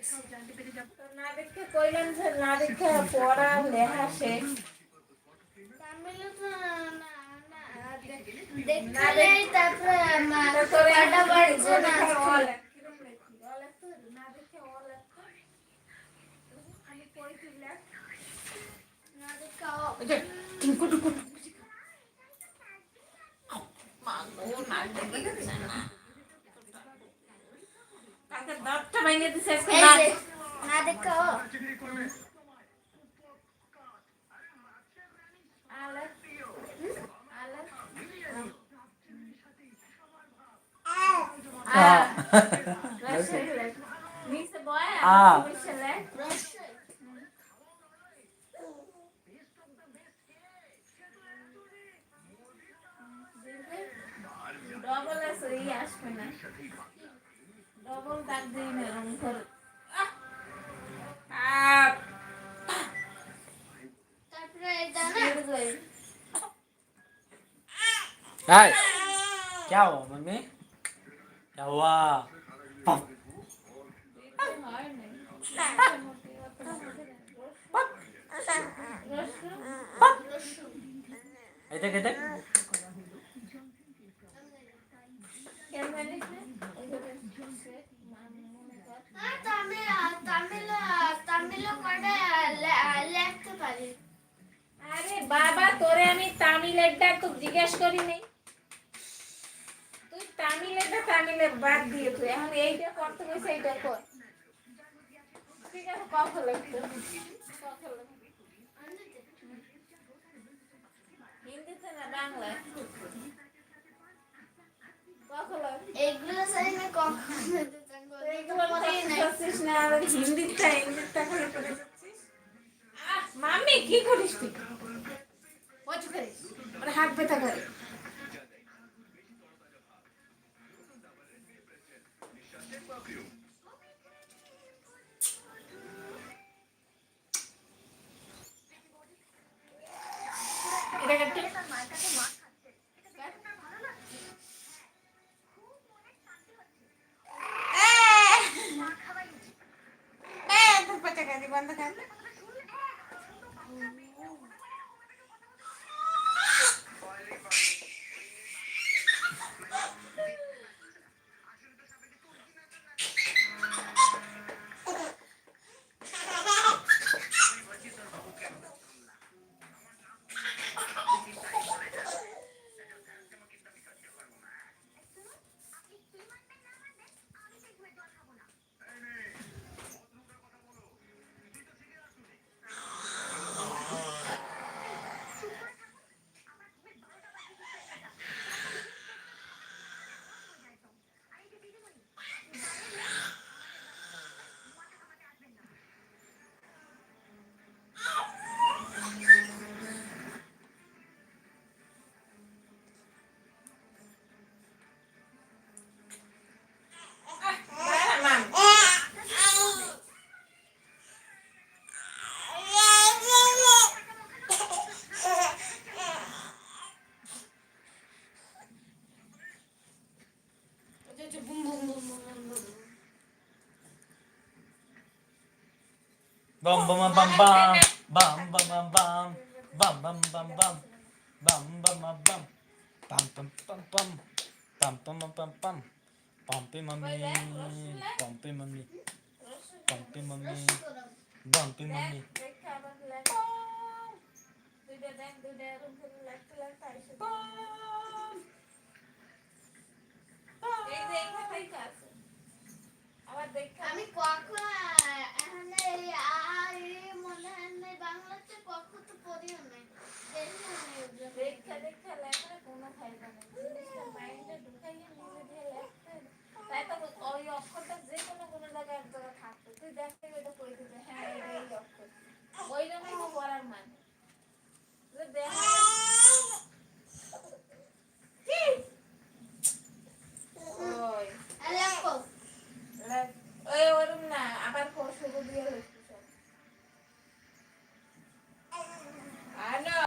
না দেখে কইলাম যে না দেখে পড়া লেখা শেষ তামিলে তো না দেখলে তারপরে পড়া বাড়ছে না না দেখে অল আমি পড়ি লেখ না দেখাও টিঙ্কু মাগো না দেখে না কাকে দাঁতটা ভেঙে দিছে না দেখাও আলে আলে নিচে বয় বসলে ডবল আছে এই আসবে না ডবল দাগ দিই না রং করে তারপরে এটা না हाय क्या हुआ मम्मी क्या हुआ इधर इधर তামিল করে লিখতে পারি আরে বাবা তোরে আমি তামিলেরটা তো জিজ্ঞেস করি নাই তুই তামিলের বাদ দিয়ে তুই এখন এইটা করতে কইছে এইটা কর ঠিক আছে কখন লিখতে হিন্দিতে না বাংলায় কখন এগুলো সারি না কখন এগুলো করছিস না আর ইংলিশটা করে করে যাচ্ছিস মাম্মি কি করিস তুই ওই করিস আর হাত ব্যথা করে এটা কাটতে बंद कर bam bam bam bam bam bam bam bam bam bam bam bam bam bam bam bam pam pam pam pam pam pam pam pam pampi mami pampi mami pampi mami pampi mami আমি কখন